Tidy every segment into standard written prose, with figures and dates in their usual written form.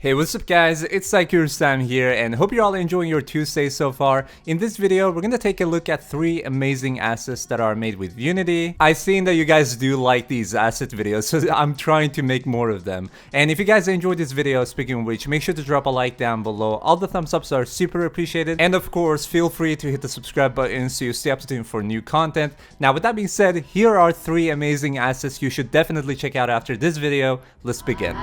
Hey, what's up guys, it's Sykoo here and hope you're all enjoying your Tuesday so far. In this video, we're gonna take a look at 3 amazing assets that are made with Unity. I've seen that you guys do like these asset videos, so I'm trying to make more of them. And if you guys enjoyed this video, speaking of which, make sure to drop a like down below. All the thumbs ups are super appreciated. And of course, feel free to hit the subscribe button so you stay up to date for new content. Now with that being said, here are 3 amazing assets you should definitely check out after this video. Let's begin.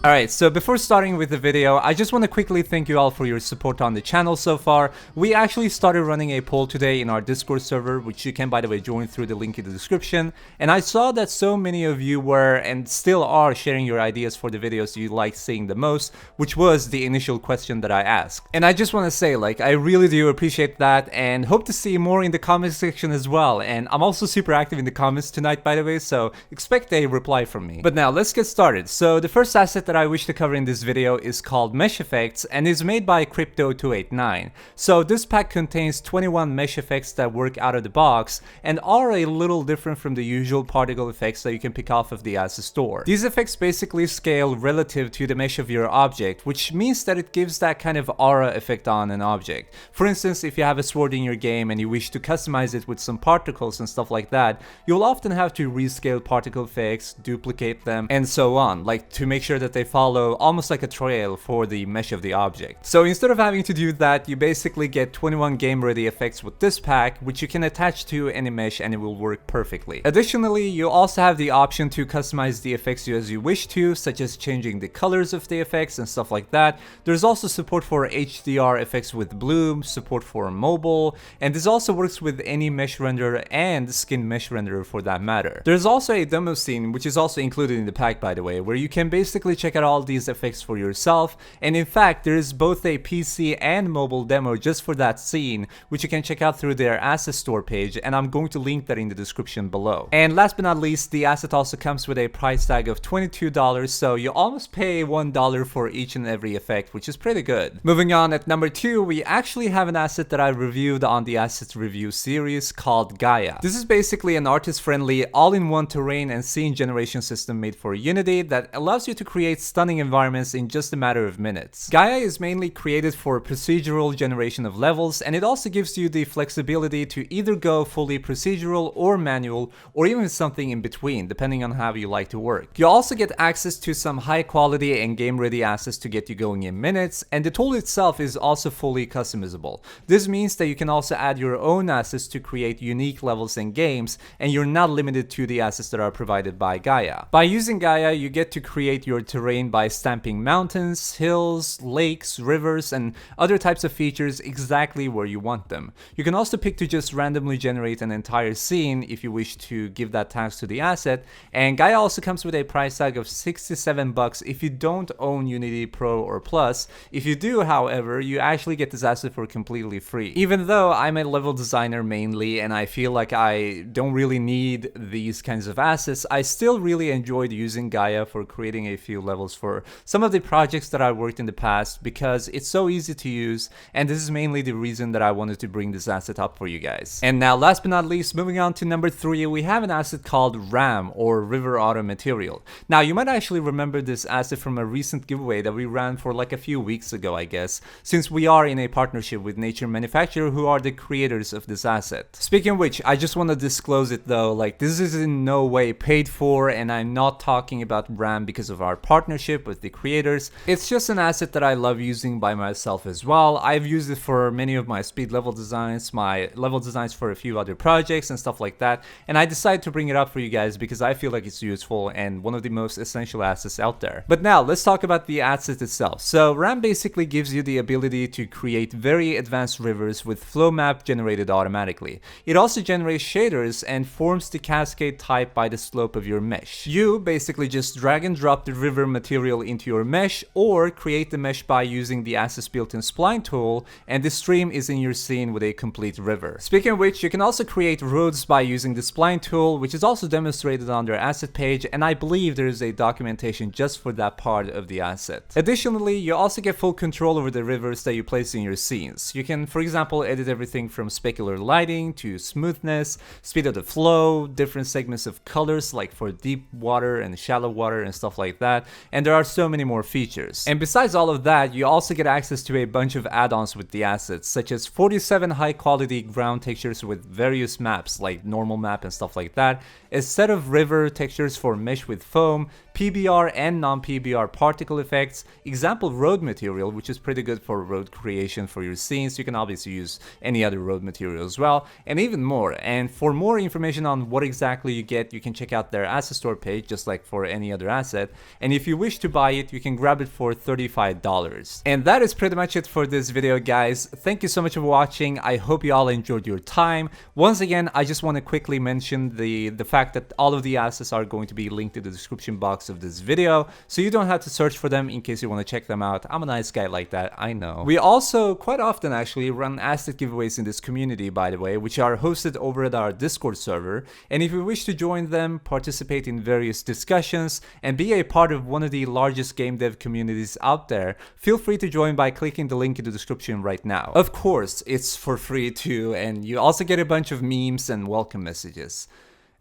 Alright, so before starting with the video, I just want to quickly thank you all for your support on the channel so far. We actually started running a poll today in our Discord server, which you can by the way join through the link in the description. And I saw that so many of you were and still are sharing your ideas for the videos you like seeing the most, which was the initial question that I asked. And I just want to say, like, I really do appreciate that and hope to see more in the comment section as well. And I'm also super active in the comments tonight by the way, so expect a reply from me. But now let's get started. So the first asset that I wish to cover in this video is called Mesh Effects and is made by Crypto289. So this pack contains 21 mesh effects that work out of the box and are a little different from the usual particle effects that you can pick off of the asset store. These effects basically scale relative to the mesh of your object, which means that it gives that kind of aura effect on an object. For instance, if you have a sword in your game and you wish to customize it with some particles and stuff like that, you'll often have to rescale particle effects, duplicate them, and so on, like to make sure that they follow almost like a trail for the mesh of the object. So instead of having to do that, you basically get 21 game ready effects with this pack, which you can attach to any mesh and it will work perfectly. Additionally, you also have the option to customize the effects as you wish to, such as changing the colors of the effects and stuff like that. There's also support for HDR effects with Bloom, support for mobile, and this also works with any mesh renderer and skin mesh renderer for that matter. There's also a demo scene, which is also included in the pack by the way, where you can basically check out all these effects for yourself, and in fact there is both a PC and mobile demo just for that scene, which you can check out through their asset store page, and I'm going to link that in the description below. And last but not least, the asset also comes with a price tag of $22, so you almost pay $1 for each and every effect, which is pretty good. Moving on, at number 2, we actually have an asset that I reviewed on the assets review series called Gaia. This is basically an artist-friendly all-in-one terrain and scene generation system made for Unity that allows you to create stunning environments in just a matter of minutes. Gaia is mainly created for procedural generation of levels, and it also gives you the flexibility to either go fully procedural or manual, or even something in between, depending on how you like to work. You also get access to some high quality and game ready assets to get you going in minutes, and the tool itself is also fully customizable. This means that you can also add your own assets to create unique levels and games, and you're not limited to the assets that are provided by Gaia. By using Gaia, you get to create your terrain by stamping mountains, hills, lakes, rivers, and other types of features exactly where you want them. You can also pick to just randomly generate an entire scene if you wish to give that task to the asset, and Gaia also comes with a price tag of $67 if you don't own Unity Pro or Plus. If you do, however, you actually get this asset for completely free. Even though I'm a level designer mainly and I feel like I don't really need these kinds of assets, I still really enjoyed using Gaia for creating a few levels for some of the projects that I worked in the past because it's so easy to use, and this is mainly the reason that I wanted to bring this asset up for you guys. And now last but not least, moving on to number 3, we have an asset called r.a.m or River Auto Material. Now you might actually remember this asset from a recent giveaway that we ran for like a few weeks ago I guess, since we are in a partnership with Nature Manufacturer who are the creators of this asset. Speaking of which, I just want to disclose it though, like this is in no way paid for and I'm not talking about r.a.m because of our partnership with the creators. It's just an asset that I love using by myself as well. I've used it for many of my speed level designs, my level designs for a few other projects and stuff like that, and I decided to bring it up for you guys because I feel like it's useful and one of the most essential assets out there. But now let's talk about the asset itself. So r.a.m basically gives you the ability to create very advanced rivers with flow map generated automatically. It also generates shaders and forms the cascade type by the slope of your mesh. You basically just drag and drop the river material into your mesh, or create the mesh by using the assets built-in spline tool, and the stream is in your scene with a complete river. Speaking of which, you can also create roads by using the spline tool, which is also demonstrated on their asset page, and I believe there is a documentation just for that part of the asset. Additionally, you also get full control over the rivers that you place in your scenes. You can, for example, edit everything from specular lighting to smoothness, speed of the flow, different segments of colors like for deep water and shallow water and stuff like that, and there are so many more features. And besides all of that, you also get access to a bunch of add-ons with the assets, such as 47 high quality ground textures with various maps like normal map and stuff like that, a set of river textures for mesh with foam, PBR and non-PBR particle effects, example road material, which is pretty good for road creation for your scenes. You can obviously use any other road material as well, and even more. And for more information on what exactly you get, you can check out their asset store page, just like for any other asset. And if you wish to buy it, you can grab it for $35. And that is pretty much it for this video, guys. Thank you so much for watching. I hope you all enjoyed your time. Once again, I just want to quickly mention the fact that all of the assets are going to be linked in the description box of this video, so you don't have to search for them in case you want to check them out. I'm a nice guy like that, I know. We also quite often actually run asset giveaways in this community, by the way, which are hosted over at our Discord server, and if you wish to join them, participate in various discussions, and be a part of one of the largest game dev communities out there, feel free to join by clicking the link in the description right now. Of course, it's for free too, and you also get a bunch of memes and welcome messages.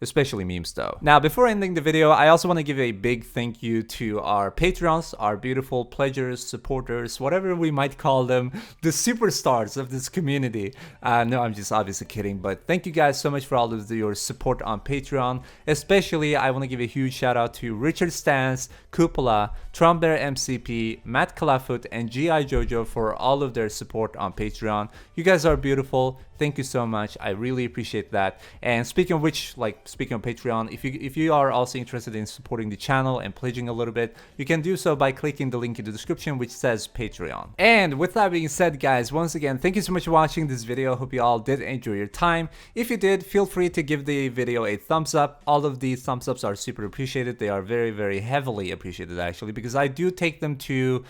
Especially memes though. Now, before ending the video, I also want to give a big thank you to our Patreons, our beautiful pledgers, supporters, whatever we might call them, the superstars of this community. No, I'm just obviously kidding, but thank you guys so much for all of your support on Patreon. Especially, I want to give a huge shout out to Richard Stans, Cupola, Trombear MCP, Matt Clafoot, and GI Jojo for all of their support on Patreon. You guys are beautiful. Thank you so much. I really appreciate that. And speaking of which, speaking of Patreon, if you are also interested in supporting the channel and pledging a little bit, you can do so by clicking the link in the description which says Patreon. And with that being said, guys, once again, thank you so much for watching this video. Hope you all did enjoy your time. If you did, feel free to give the video a thumbs up. All of these thumbs ups are super appreciated. They are very, very heavily appreciated actually, because I do take them to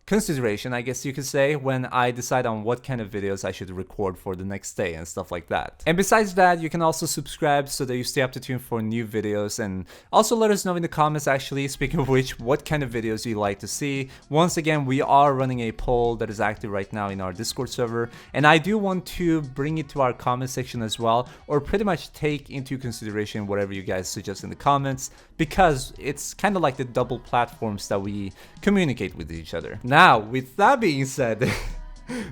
consideration, I guess you could say, when I decide on what kind of videos I should record for the next day and stuff like that. And besides that, you can also subscribe so that you stay up to tune for new videos, and also let us know in the comments actually, speaking of which, what kind of videos you like to see. Once again, we are running a poll that is active right now in our Discord server, and I do want to bring it to our comment section as well, or pretty much take into consideration whatever you guys suggest in the comments, because it's kind of like the double platforms that we communicate with each other. Now, with that being said,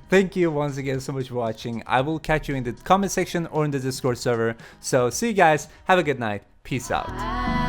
thank you once again so much for watching. I will catch you in the comment section or in the Discord server. So see you guys. Have a good night. Peace out.